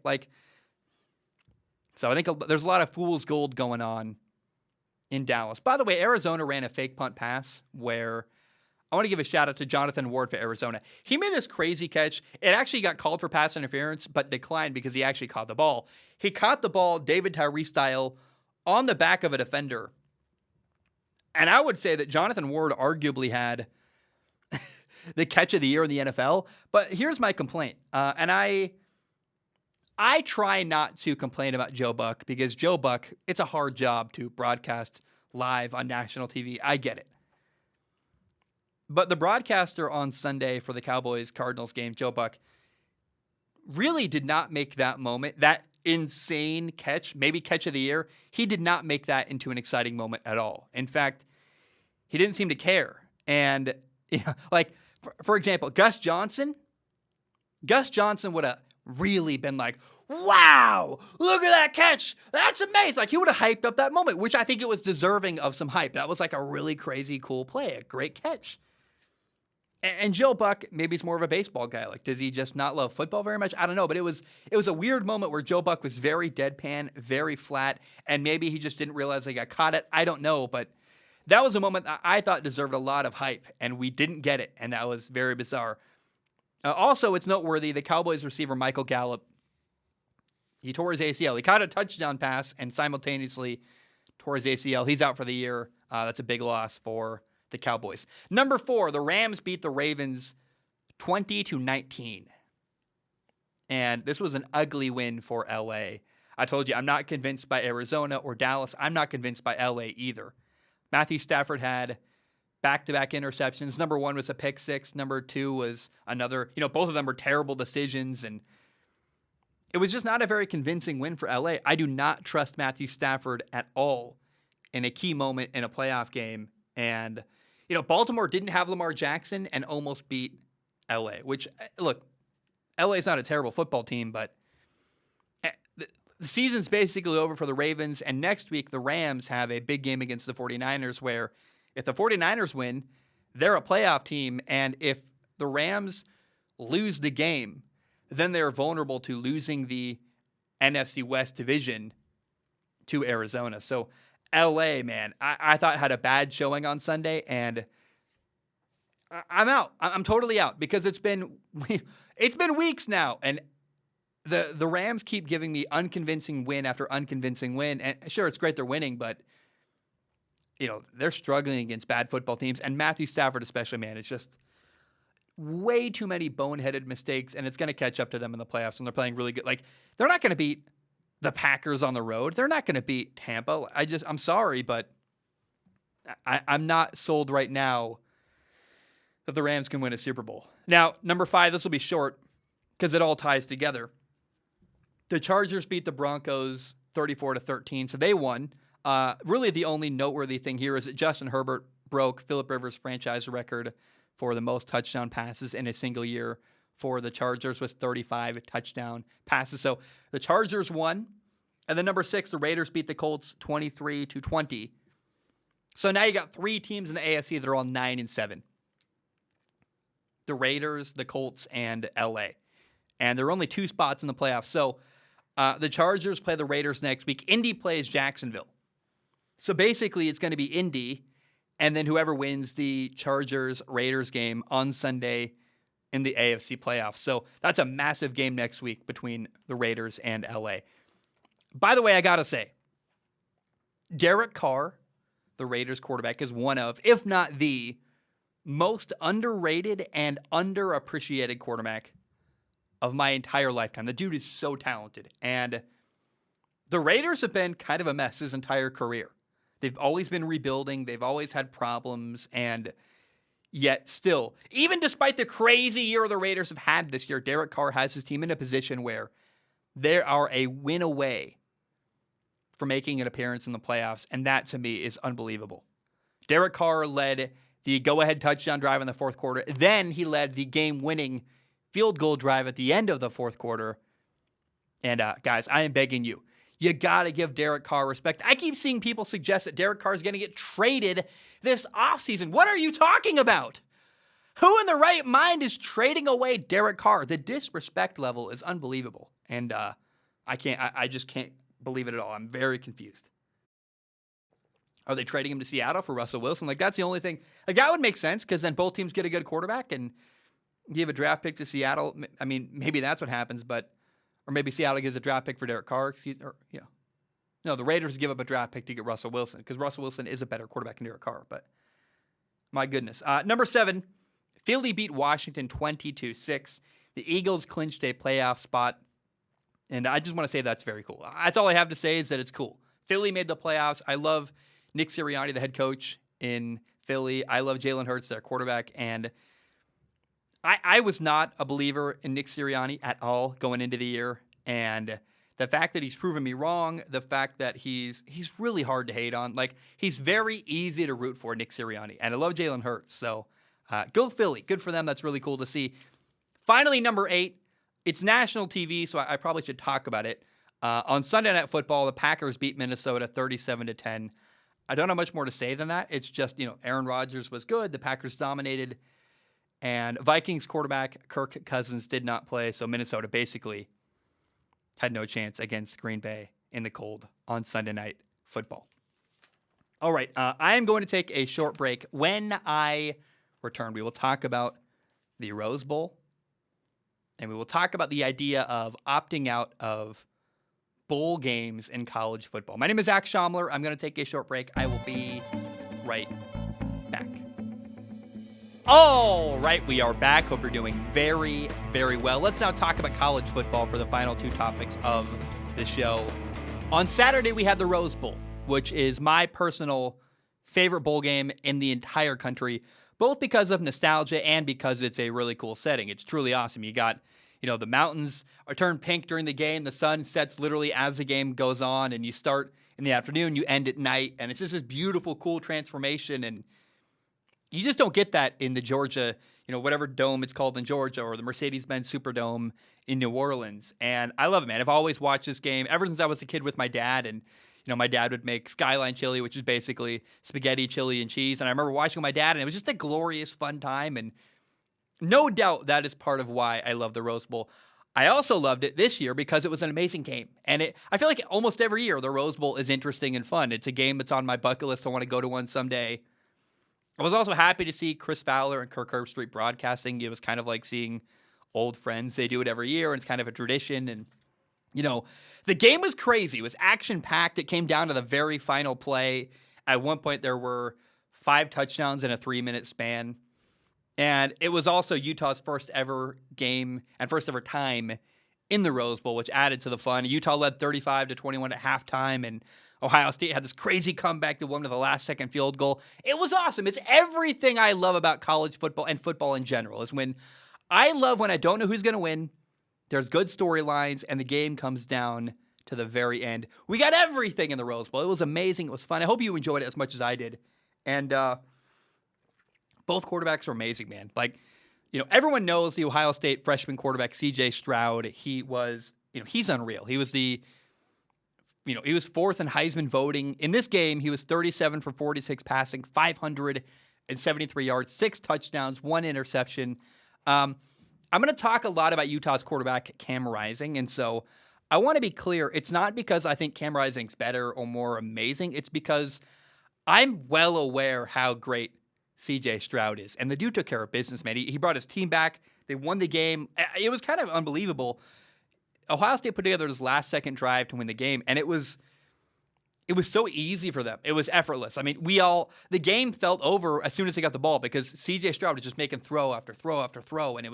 So I think there's a lot of fool's gold going on in Dallas. By the way, Arizona ran a fake punt pass where I want to give a shout out to Jonathan Ward for Arizona. He made this crazy catch. It actually got called for pass interference, but declined because he actually caught the ball. He caught the ball David Tyree style on the back of a defender. And I would say that Jonathan Ward arguably had the catch of the year in the NFL. But here's my complaint. And I try not to complain about Joe Buck because Joe Buck, it's a hard job to broadcast live on national TV. I get it. But the broadcaster on Sunday for the Cowboys-Cardinals game, Joe Buck, really did not make that moment, that insane catch, maybe catch of the year, he did not make that into an exciting moment at all. In fact, he didn't seem to care. And, for example, Gus Johnson would have really been like, wow, look at that catch. That's amazing. He would have hyped up that moment, which I think it was deserving of some hype. That was a really crazy, cool play, a great catch. And Joe Buck, maybe he's more of a baseball guy. Does he just not love football very much? I don't know. But it was a weird moment where Joe Buck was very deadpan, very flat, and maybe he just didn't realize he got caught it. I don't know. But that was a moment that I thought deserved a lot of hype, and we didn't get it. And that was very bizarre. Also, it's noteworthy, the Cowboys receiver Michael Gallup, he tore his ACL. He caught a touchdown pass and simultaneously tore his ACL. He's out for the year. That's a big loss for the Cowboys. Number 4, the Rams beat the Ravens 20-19. And this was an ugly win for LA. I told you, I'm not convinced by Arizona or Dallas. I'm not convinced by LA either. Matthew Stafford had back-to-back interceptions. Number 1 was a pick six. Number 2 was another, both of them were terrible decisions. And it was just not a very convincing win for LA. I do not trust Matthew Stafford at all in a key moment in a playoff game. And, Baltimore didn't have Lamar Jackson and almost beat LA, which, look, LA is not a terrible football team, but the season's basically over for the Ravens. And next week, the Rams have a big game against the 49ers where if the 49ers win, they're a playoff team. And if the Rams lose the game, then they're vulnerable to losing the NFC West division to Arizona. So LA, man, I thought had a bad showing on Sunday, and I'm out. I'm totally out because it's been weeks now, and the Rams keep giving me unconvincing win after unconvincing win. And sure, it's great they're winning, but they're struggling against bad football teams, and Matthew Stafford especially, man, it's just way too many boneheaded mistakes, and it's going to catch up to them in the playoffs, and they're playing really good. They're not going to beat the Packers on the road. They're not going to beat Tampa. I'm sorry, but I'm not sold right now that the Rams can win a Super Bowl. Now, number 5, this will be short because it all ties together. The Chargers beat the Broncos 34-13, so they won. Really, the only noteworthy thing here is that Justin Herbert broke Phillip Rivers' franchise record for the most touchdown passes in a single year for the Chargers with 35 touchdown passes. So the Chargers won. And then number 6, the Raiders beat the Colts 23-20. So now you got 3 teams in the AFC that are all 9-7. The Raiders, the Colts, and LA. And there are only 2 spots in the playoffs. So the Chargers play the Raiders next week. Indy plays Jacksonville. So basically it's going to be Indy, and then whoever wins the Chargers-Raiders game on Sunday in the AFC playoffs. So that's a massive game next week between the Raiders and LA. By the way, I got to say, Derek Carr, the Raiders quarterback, is one of, if not the most underrated and underappreciated quarterback of my entire lifetime. The dude is so talented. And the Raiders have been kind of a mess his entire career. They've always been rebuilding. They've always had problems. And yet still, even despite the crazy year the Raiders have had this year, Derek Carr has his team in a position where they are a win away from making an appearance in the playoffs. And that, to me, is unbelievable. Derek Carr led the go-ahead touchdown drive in the fourth quarter. Then he led the game-winning field goal drive at the end of the fourth quarter. And guys, I am begging you, you got to give Derek Carr respect. I keep seeing people suggest that Derek Carr is going to get traded this offseason. What are you talking about? Who in the right mind is trading away Derek Carr? The disrespect level is unbelievable. And I just can't believe it at all. I'm very confused. Are they trading him to Seattle for Russell Wilson? Like, that's the only thing. Like, that would make sense because then both teams get a good quarterback and give a draft pick to Seattle. I mean, maybe that's what happens, or maybe Seattle gives a draft pick for Derek Carr. No, the Raiders give up a draft pick to get Russell Wilson because Russell Wilson is a better quarterback than Derek Carr. But my goodness. Number 7, Philly beat Washington 22-6. The Eagles clinched a playoff spot. And I just want to say that's very cool. That's all I have to say is that it's cool. Philly made the playoffs. I love Nick Sirianni, the head coach in Philly. I love Jalen Hurts, their quarterback. And I was not a believer in Nick Sirianni at all going into the year. And the fact that he's proven me wrong, the fact that he's really hard to hate on. Like, he's very easy to root for, Nick Sirianni. And I love Jalen Hurts. So go Philly. Good for them. That's really cool to see. Finally, number 8. It's national TV, so I probably should talk about it. On Sunday Night Football, the Packers beat Minnesota 37-10. I don't have much more to say than that. It's just, Aaron Rodgers was good. The Packers dominated. And Vikings quarterback Kirk Cousins did not play, so Minnesota basically had no chance against Green Bay in the cold on Sunday Night Football. All right, I am going to take a short break. When I return, we will talk about the Rose Bowl, and we will talk about the idea of opting out of bowl games in college football. My name is Zach Schaumler. I'm going to take a short break. I will be right back. All right, we are back. Hope you're doing very, very well. Let's now talk about college football for the final 2 topics of the show. On Saturday, we had the Rose Bowl, which is my personal favorite bowl game in the entire country, both because of nostalgia and because it's a really cool setting. It's truly awesome. You got, the mountains are turned pink during the game. The sun sets literally as the game goes on, and you start in the afternoon, you end at night, and it's just this beautiful, cool transformation, and you just don't get that in the Georgia, whatever dome it's called in Georgia, or the Mercedes-Benz Superdome in New Orleans. And I love it, man. I've always watched this game ever since I was a kid with my dad. And, my dad would make Skyline chili, which is basically spaghetti, chili, and cheese. And I remember watching with my dad, and it was just a glorious, fun time. And no doubt that is part of why I love the Rose Bowl. I also loved it this year because it was an amazing game. And I feel like almost every year the Rose Bowl is interesting and fun. It's a game that's on my bucket list. I want to go to one someday. I was also happy to see Chris Fowler and Kirk Herbstreit broadcasting. It was kind of like seeing old friends. They do it every year, and it's kind of a tradition. And, the game was crazy. It was action-packed. It came down to the very final play. At one point, there were 5 touchdowns in a 3-minute span. And it was also Utah's first ever game and first ever time in the Rose Bowl, which added to the fun. Utah led 35-21 at halftime, and Ohio State had this crazy comeback that won with a last-second field goal. It was awesome. It's everything I love about college football and football in general. I love when I don't know who's going to win. There's good storylines, and the game comes down to the very end. We got everything in the Rose Bowl. It was amazing. It was fun. I hope you enjoyed it as much as I did. And both quarterbacks are amazing, man. Everyone knows the Ohio State freshman quarterback, C.J. Stroud. He was, he's unreal. He was he was 4th in Heisman voting. In this game, he was 37 for 46 passing, 573 yards, 6 touchdowns, 1 interception. I'm going to talk a lot about Utah's quarterback, Cam Rising, and so I want to be clear. It's not because I think Cam Rising's better or more amazing. It's because I'm well aware how great C.J. Stroud is, and the dude took care of business, man. He brought his team back. They won the game. It was kind of unbelievable. Ohio State put together this last-second drive to win the game, and it was It was so easy for them. It was effortless. I mean, the game felt over as soon as they got the ball because CJ Stroud was just making throw after throw after throw. And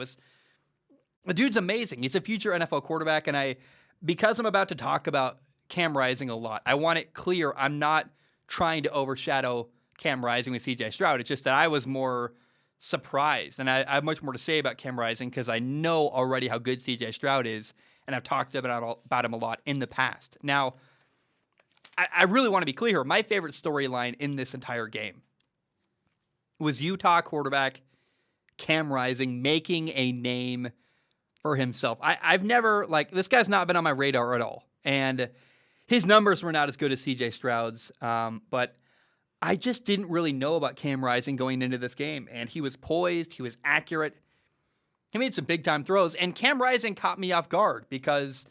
the dude's amazing. He's a future NFL quarterback. And because I'm about to talk about Cam Rising a lot, I want it clear I'm not trying to overshadow Cam Rising with CJ Stroud. It's just that I was more surprised. And I have much more to say about Cam Rising because I know already how good CJ Stroud is. And I've talked about him a lot in the past. Now, I really want to be clear here. My favorite storyline in this entire game was Utah quarterback Cam Rising making a name for himself. I've never, this guy's not been on my radar at all. And his numbers were not as good as CJ Stroud's. But I just didn't really know about Cam Rising going into this game. And he was poised. He was accurate. He made some big-time throws. And Cam Rising caught me off guard because,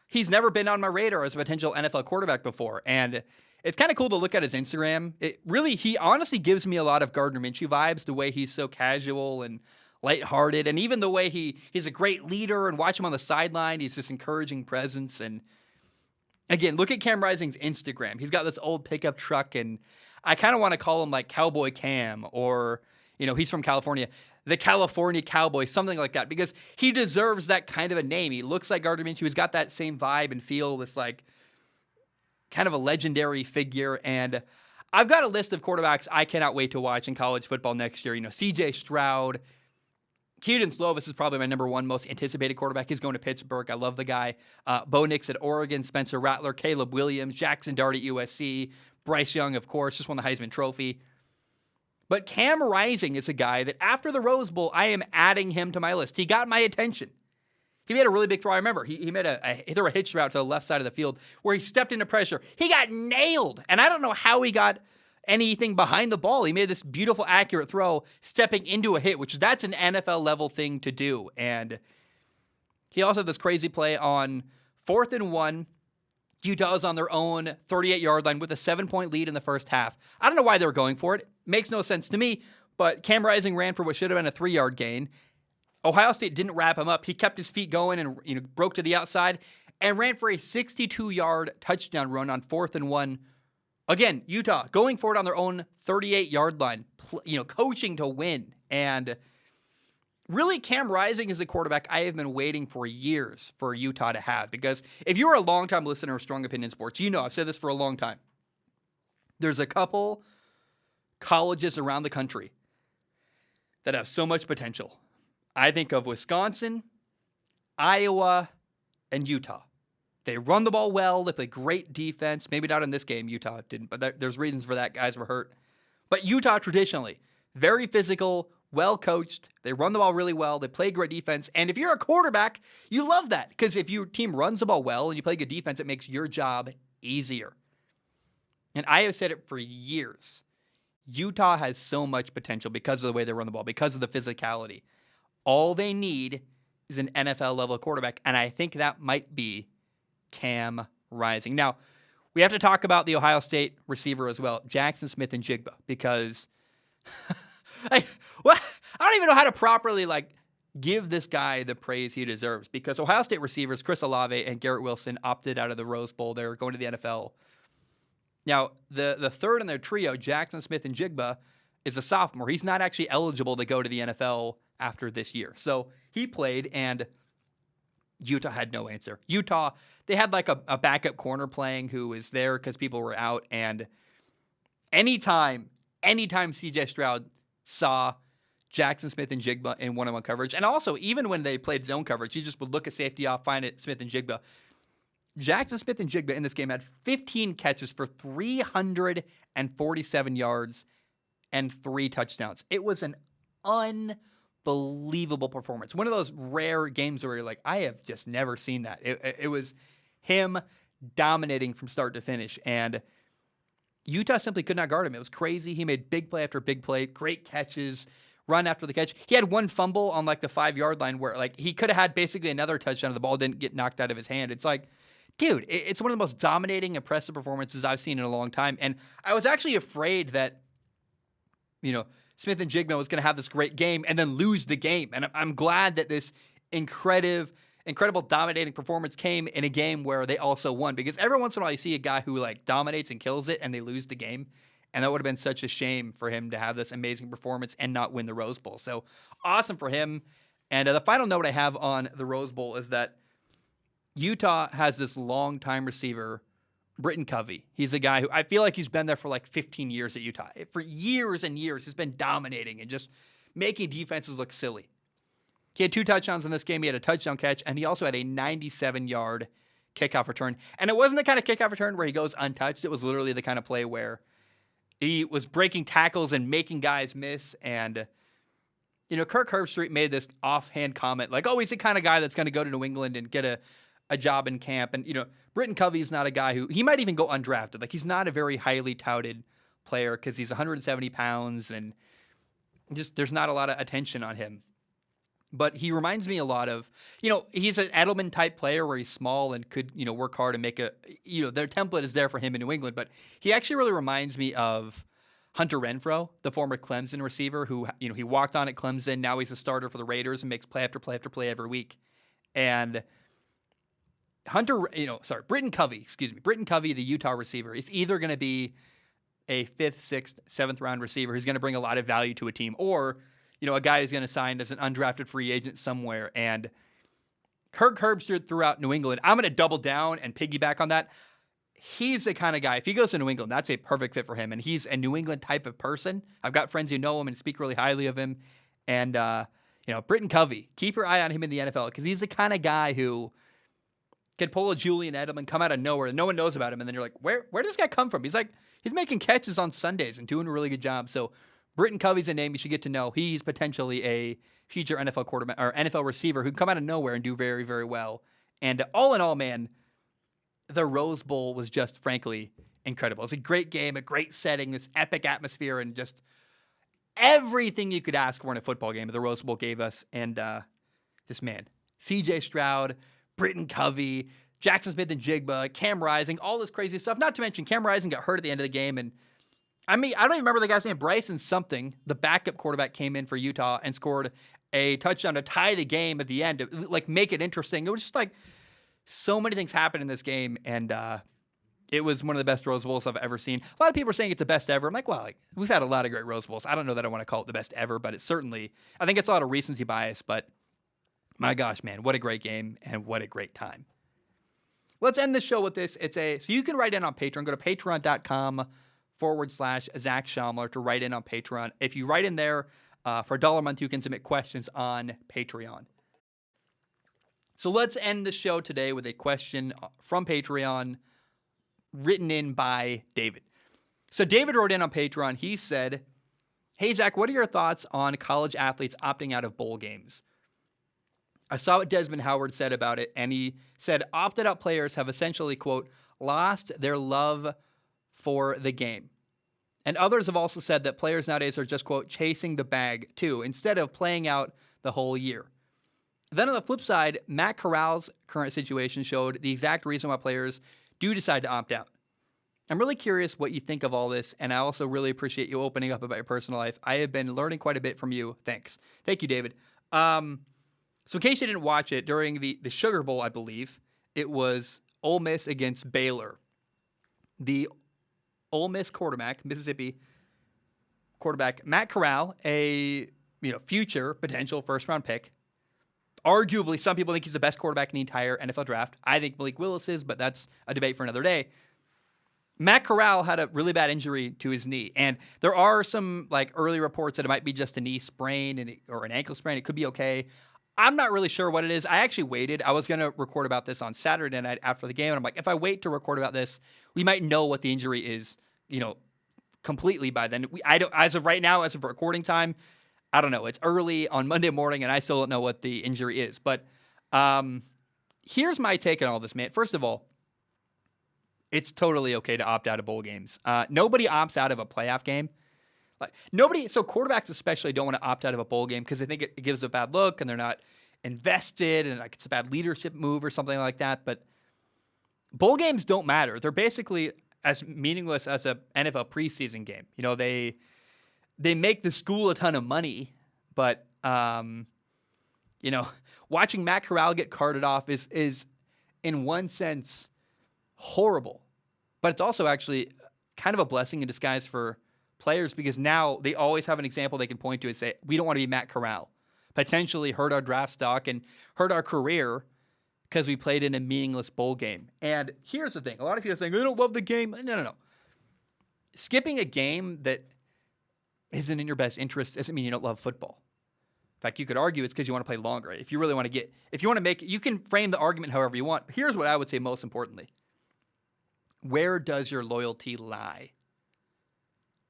he's never been on my radar as a potential NFL quarterback before. And it's kind of cool to look at his Instagram. He honestly gives me a lot of Gardner Minshew vibes, the way he's so casual and lighthearted. And even the way he's a great leader, and watch him on the sideline. He's this encouraging presence. And again, look at Cam Rising's Instagram. He's got this old pickup truck, and I kind of want to call him like Cowboy Cam, or, he's from California, the California Cowboy, something like that, because he deserves that kind of a name. He looks like Gardner Minshew. He's got that same vibe and feel, this kind of a legendary figure. And I've got a list of quarterbacks I cannot wait to watch in college football next year. CJ Stroud. Keaton Slovis is probably my number one most anticipated quarterback. He's going to Pittsburgh. I love the guy. Bo Nix at Oregon, Spencer Rattler, Caleb Williams, Jackson Dart at USC, Bryce Young, of course, just won the Heisman Trophy. But Cam Rising is a guy that after the Rose Bowl, I am adding him to my list. He got my attention. He made a really big throw. I remember he made he threw a hitch route to the left side of the field where he stepped into pressure. He got nailed. And I don't know how he got anything behind the ball. He made this beautiful, accurate throw, stepping into a hit, that's an NFL level thing to do. And he also had this crazy play on 4th and 1. Utah's on their own 38-yard line with a 7-point lead in the first half. I don't know why they were going for it. Makes no sense to me, but Cam Rising ran for what should have been a 3-yard gain. Ohio State didn't wrap him up. He kept his feet going and broke to the outside and ran for a 62-yard touchdown run on 4th and 1. Again, Utah going for it on their own 38-yard line, coaching to win. And really, Cam Rising is a quarterback I have been waiting for years for Utah to have. Because if you're a longtime listener of Strong Opinion Sports, I've said this for a long time. There's a couple colleges around the country that have so much potential. I think of Wisconsin, Iowa, and Utah. They run the ball well. They play great defense. Maybe not in this game. Utah didn't, but there's reasons for that. Guys were hurt. But Utah traditionally, very physical, well-coached. They run the ball really well. They play great defense. And if you're a quarterback, you love that. Because if your team runs the ball well and you play good defense, it makes your job easier. And I have said it for years. Utah has so much potential because of the way they run the ball, because of the physicality. All they need is an NFL-level quarterback, and I think that might be Cam Rising. Now, we have to talk about the Ohio State receiver as well, Jackson Smith-Njigba, because I don't even know how to properly give this guy the praise he deserves, because Ohio State receivers Chris Olave and Garrett Wilson opted out of the Rose Bowl. They're going to the NFL. Now, the third in their trio, Jackson Smith-Njigba, is a sophomore. He's not actually eligible to go to the NFL after this year. So he played, and Utah had no answer. Utah, they had a backup corner playing who was there because people were out. And anytime CJ Stroud saw Jackson Smith-Njigba in one-on-one coverage, and also even when they played zone coverage, he just would look a safety off, find it, Smith-Njigba. Jackson Smith-Njigba in this game had 15 catches for 347 yards and 3 touchdowns. It was an unbelievable performance. One of those rare games where you're like, I have just never seen that. It was him dominating from start to finish, and Utah simply could not guard him. It was crazy. He made big play after big play, great catches, run after the catch. He had one fumble on the 5-yard line where he could have had basically another touchdown if the ball didn't get knocked out of his hand. It's dude, it's one of the most dominating, impressive performances I've seen in a long time. And I was actually afraid that, Smith-Njigba was going to have this great game and then lose the game. And I'm glad that this incredible incredible dominating performance came in a game where they also won. Because every once in a while you see a guy who like dominates and kills it and they lose the game. And that would have been such a shame for him to have this amazing performance and not win the Rose Bowl. So awesome for him. And the final note I have on the Rose Bowl is that Utah has this long-time receiver, Britton Covey. He's a guy who I feel like he's been there for like 15 years at Utah. For years and years, he's been dominating and just making defenses look silly. He had 2 touchdowns in this game. He had a touchdown catch, and he also had a 97-yard kickoff return. And it wasn't the kind of kickoff return where he goes untouched. It was literally the kind of play where he was breaking tackles and making guys miss. And, you know, Kirk Herbstreit made this offhand comment like, oh, he's the kind of guy that's going to go to New England and get a job in camp. And, you know, Britton Covey's not a guy who, he might even go undrafted. Like, he's not a very highly touted player because he's 170 pounds and just there's not a lot of attention on him. But he reminds me a lot of, you know, he's an Edelman-type player where he's small and could, you know, work hard and make a, you know, their template is there for him in New England. But he actually really reminds me of Hunter Renfrow, the former Clemson receiver who, you know, he walked on at Clemson. Now he's a starter for the Raiders and makes play after play after play every week. And Britton Covey, the Utah receiver, is either going to be a 5th, 6th, 7th round receiver who's going to bring a lot of value to a team, or, you know, a guy who's going to sign as an undrafted free agent somewhere. And Kirk Herbstreit throughout New England, I'm going to double down and piggyback on that. He's the kind of guy, if he goes to New England, that's a perfect fit for him. And he's a New England type of person. I've got friends who know him and speak really highly of him. And, you know, Britton Covey, keep your eye on him in the NFL because he's the kind of guy who can pull a Julian Edelman, come out of nowhere. No one knows about him. And then you're like, where does this guy come from? He's making catches on Sundays and doing a really good job. So Britton Covey's a name you should get to know. He's potentially a future NFL quarterback or NFL receiver who can come out of nowhere and do very, very well. And all in all, man, the Rose Bowl was just frankly incredible. It's a great game, a great setting, this epic atmosphere, and just everything you could ask for in a football game the Rose Bowl gave us. And this man, C.J. Stroud, Britton Covey, Jackson Smith and Jigba, Cam Rising, all this crazy stuff. Not to mention Cam Rising got hurt at the end of the game. And I mean, I don't even remember the guy's name. Bryson something, the backup quarterback, came in for Utah and scored a touchdown to tie the game at the end, to like make it interesting. It was just like so many things happened in this game. And it was one of the best Rose Bowls I've ever seen. A lot of people are saying it's the best ever. I'm like, well, like, we've had a lot of great Rose Bowls. I don't know that I want to call it the best ever, but it's certainly, I think it's a lot of recency bias, but my gosh, man, what a great game and what a great time. Let's end the show with this. So you can write in on Patreon. Go to patreon.com/Zach Schaumler to write in on Patreon. If you write in there for $1 a month, you can submit questions on Patreon. So let's end the show today with a question from Patreon written in by David. So David wrote in on Patreon. He said, hey, Zach, what are your thoughts on college athletes opting out of bowl games? I saw what Desmond Howard said about it, and he said opted out players have essentially, quote, lost their love for the game. And others have also said that players nowadays are just, quote, chasing the bag, too, instead of playing out the whole year. Then on the flip side, Matt Corral's current situation showed the exact reason why players do decide to opt out. I'm really curious what you think of all this, and I also really appreciate you opening up about your personal life. I have been learning quite a bit from you. Thanks. Thank you, David. So in case you didn't watch it, during the Sugar Bowl, I believe, it was Ole Miss against Baylor. The Ole Miss quarterback, Mississippi quarterback, Matt Corral, a future potential first-round pick. Arguably, some people think he's the best quarterback in the entire NFL draft. I think Malik Willis is, but that's a debate for another day. Matt Corral had a really bad injury to his knee, and there are some early reports that it might be just a knee sprain or an ankle sprain. It could be okay. I'm not really sure what it is. I actually waited. I was going to record about this on Saturday night after the game, and I'm like, if I wait to record about this, we might know what the injury is, completely by then. As of right now, as of recording time, I don't know. It's early on Monday morning, and I still don't know what the injury is. But here's my take on all this, man. First of all, it's totally okay to opt out of bowl games. Nobody opts out of a playoff game. So quarterbacks especially don't want to opt out of a bowl game because they think it gives a bad look and they're not invested and it's a bad leadership move or something like that. But bowl games don't matter. They're basically as meaningless as a NFL preseason game. They make the school a ton of money, but Watching Matt Corral get carted off is in one sense horrible, but it's also actually kind of a blessing in disguise for players because now they always have an example they can point to and say, we don't want to be Matt Corral. Potentially hurt our draft stock and hurt our career because we played in a meaningless bowl game. And here's the thing. A lot of people are saying, I don't love the game. No. Skipping a game that isn't in your best interest doesn't mean you don't love football. In fact, you could argue it's because you want to play longer. If you really want to you can frame the argument however you want. But here's what I would say most importantly. Where does your loyalty lie?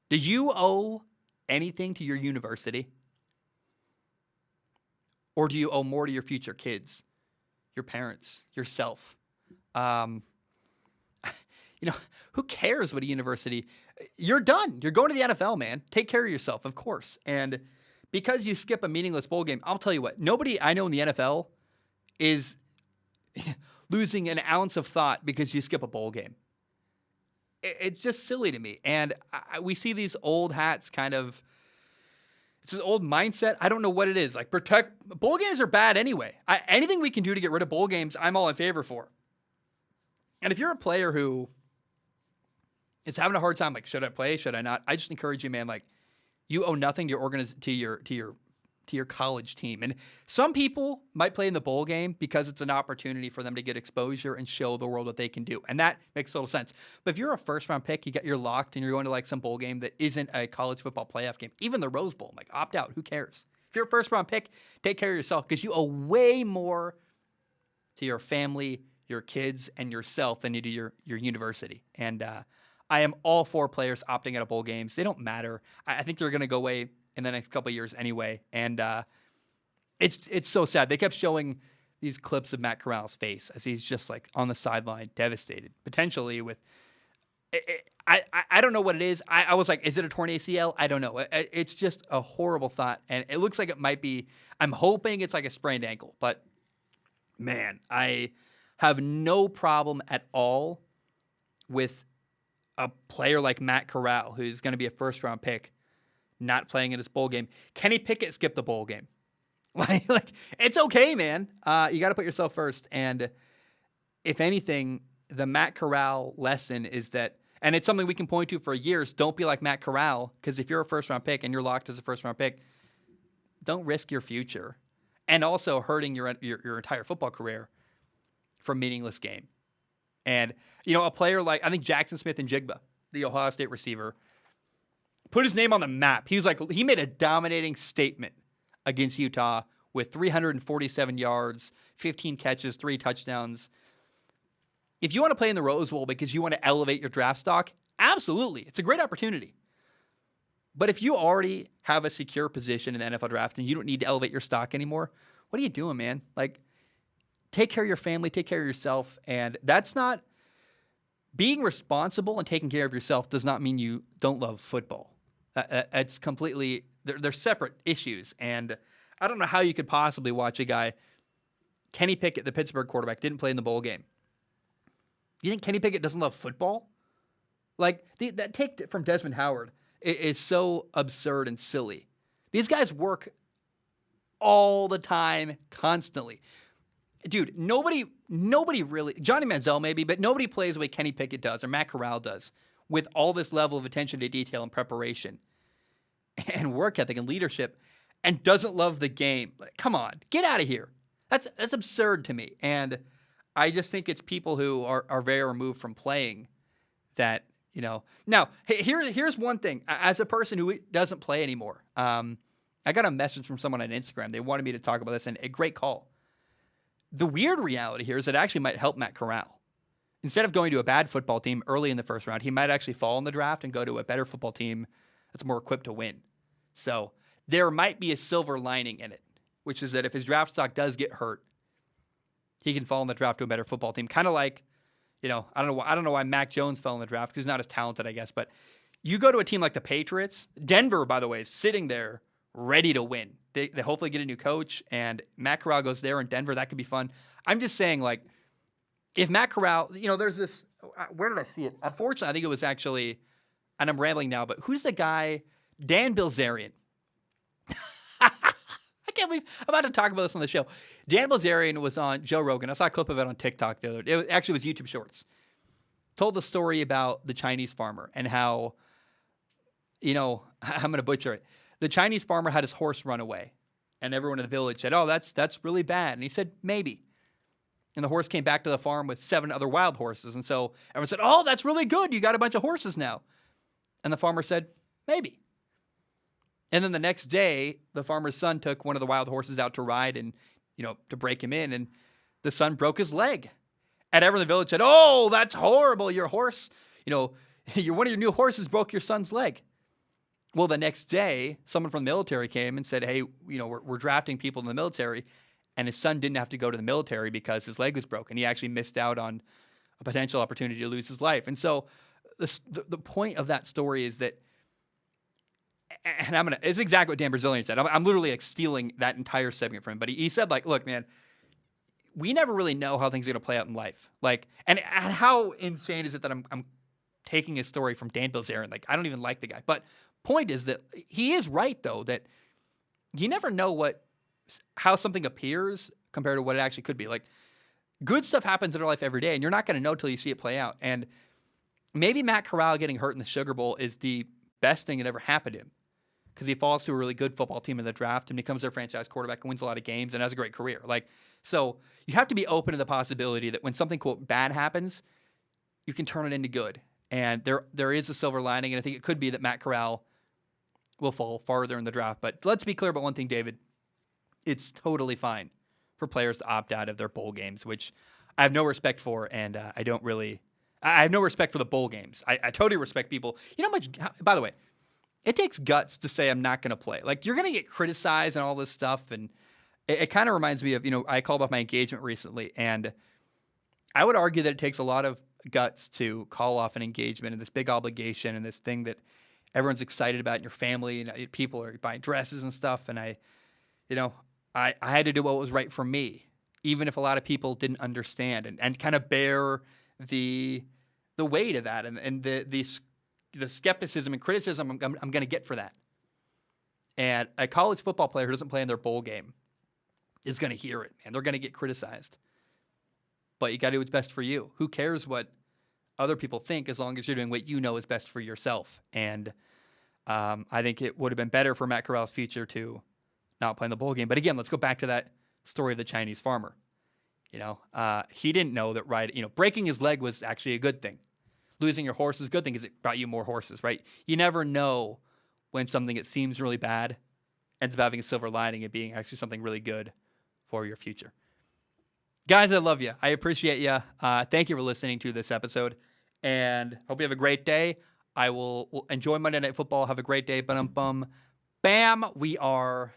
Do you owe anything to your university? Or do you owe more to your future kids, your parents, yourself? Who cares what a university? You're done. You're going to the NFL, man. Take care of yourself, of course. And because you skip a meaningless bowl game, I'll tell you what, nobody I know in the NFL is losing an ounce of thought because you skip a bowl game. It's just silly to me. And we see these old hats it's an old mindset. I don't know what it is. Like bowl games are bad anyway. Anything we can do to get rid of bowl games, I'm all in favor for. And if you're a player who is having a hard time, like, should I play? Should I not? I just encourage you, man. Like, you owe nothing to your college team. And some people might play in the bowl game because it's an opportunity for them to get exposure and show the world what they can do. And that makes total sense. But if you're a first-round pick, you're locked, and you're going to, like, some bowl game that isn't a college football playoff game, even the Rose Bowl, like, opt out. Who cares? If you're a first-round pick, take care of yourself because you owe way more to your family, your kids, and yourself than you do your university. And I am all for players opting out of bowl games. They don't matter. I think they're going to go away in the next couple of years anyway. And it's so sad. They kept showing these clips of Matt Corral's face as he's just like on the sideline, devastated, potentially with I don't know what it is. I was like, is it a torn ACL? I don't know. It's just a horrible thought. And it looks like it might be, I'm hoping it's like a sprained ankle. But man, I have no problem at all with a player like Matt Corral, who's going to be a first-round pick, not playing in his bowl game. Kenny Pickett skipped the bowl game. Like it's okay, man. You got to put yourself first. And if anything, the Matt Corral lesson is that, and it's something we can point to for years, don't be like Matt Corral, because if you're a first-round pick and you're locked as a first-round pick, don't risk your future and also hurting your entire football career for a meaningless game. And, a player like, I think Jackson Smith-Njigba, the Ohio State receiver, put his name on the map. He made a dominating statement against Utah with 347 yards, 15 catches, 3 touchdowns. If you want to play in the Rose Bowl because you want to elevate your draft stock, absolutely. It's a great opportunity. But if you already have a secure position in the NFL draft and you don't need to elevate your stock anymore, what are you doing, man? Like, take care of your family, take care of yourself. And that's not being responsible and taking care of yourself does not mean you don't love football. It's completely, they're separate issues. And I don't know how you could possibly watch a guy, Kenny Pickett, the Pittsburgh quarterback, didn't play in the bowl game. You think Kenny Pickett doesn't love football? Like, that take from Desmond Howard is so absurd and silly. These guys work all the time, constantly. Dude, nobody really, Johnny Manziel maybe, but nobody plays the way Kenny Pickett does or Matt Corral does with all this level of attention to detail and preparation and work ethic and leadership and doesn't love the game. Like, come on, get out of here. That's absurd to me. And I just think it's people who are very removed from playing that, Now, here's one thing. As a person who doesn't play anymore, I got a message from someone on Instagram. They wanted me to talk about this, and a great call. The weird reality here is it actually might help Matt Corral. Instead of going to a bad football team early in the first round, he might actually fall in the draft and go to a better football team that's more equipped to win. So there might be a silver lining in it, which is that if his draft stock does get hurt, he can fall in the draft to a better football team. Kind of like, I don't know why Mac Jones fell in the draft because he's not as talented, I guess. But you go to a team like the Patriots. Denver, by the way, is sitting there ready to win. They hopefully get a new coach, and Matt Corral goes there in Denver. That could be fun. I'm just saying, like, if Matt Corral, there's this, where did I see it? Unfortunately, I think it was actually, and I'm rambling now, but who's the guy? Dan Bilzerian. I I'm about to talk about this on the show. Dan Bilzerian was on Joe Rogan. I saw a clip of it on TikTok the other day. It actually was YouTube Shorts. Told the story about the Chinese farmer and how, I'm going to butcher it. The Chinese farmer had his horse run away. And everyone in the village said, oh, that's really bad. And he said, maybe. And the horse came back to the farm with 7 other wild horses. And so everyone said, oh, that's really good. You got a bunch of horses now. And the farmer said, maybe. And then the next day, the farmer's son took one of the wild horses out to ride and, to break him in. And the son broke his leg. And everyone in the village said, oh, that's horrible. Your horse, one of your new horses broke your son's leg. Well, the next day, someone from the military came and said, hey, we're drafting people in the military. And his son didn't have to go to the military because his leg was broken. He actually missed out on a potential opportunity to lose his life. And so the point of that story is that, and it's exactly what Dan Bilzerian said. I'm literally like stealing that entire segment from him. But he said, like, look, man, we never really know how things are going to play out in life. Like, and how insane is it that I'm taking a story from Dan Bilzerian? Like, I don't even like the guy. But point is that he is right, though, that you never know how something appears compared to what it actually could be. Like, good stuff happens in our life every day, and you're not going to know till you see it play out. And maybe Matt Corral getting hurt in the Sugar Bowl is the best thing that ever happened to him because he falls to a really good football team in the draft and becomes their franchise quarterback and wins a lot of games and has a great career. Like, so you have to be open to the possibility that when something, quote, bad happens, you can turn it into good. And there is a silver lining, and I think it could be that Matt Corral will fall farther in the draft. But let's be clear about one thing, David. It's totally fine for players to opt out of their bowl games, which I have no respect for, and I have no respect for the bowl games. I totally respect people. You know how much, by the way, it takes guts to say I'm not going to play. Like, you're going to get criticized and all this stuff, and it kind of reminds me of, I called off my engagement recently, and I would argue that it takes a lot of guts to call off an engagement and this big obligation and this thing that everyone's excited about in your family, and people are buying dresses and stuff, and I had to do what was right for me, even if a lot of people didn't understand and kind of bear the weight of that and the skepticism and criticism I'm going to get for that. And a college football player who doesn't play in their bowl game is going to hear it, and they're going to get criticized. But you got to do what's best for you. Who cares what other people think as long as you're doing what you know is best for yourself? And I think it would have been better for Matt Corral's future to not play in the bowl game. But again, let's go back to that story of the Chinese farmer. He didn't know that breaking his leg was actually a good thing. Losing your horse is a good thing because it brought you more horses, right? You never know when something that seems really bad ends up having a silver lining and being actually something really good for your future. Guys, I love you. I appreciate you. Thank you for listening to this episode, and hope you have a great day. I will enjoy Monday Night Football. Have a great day. Bam, we are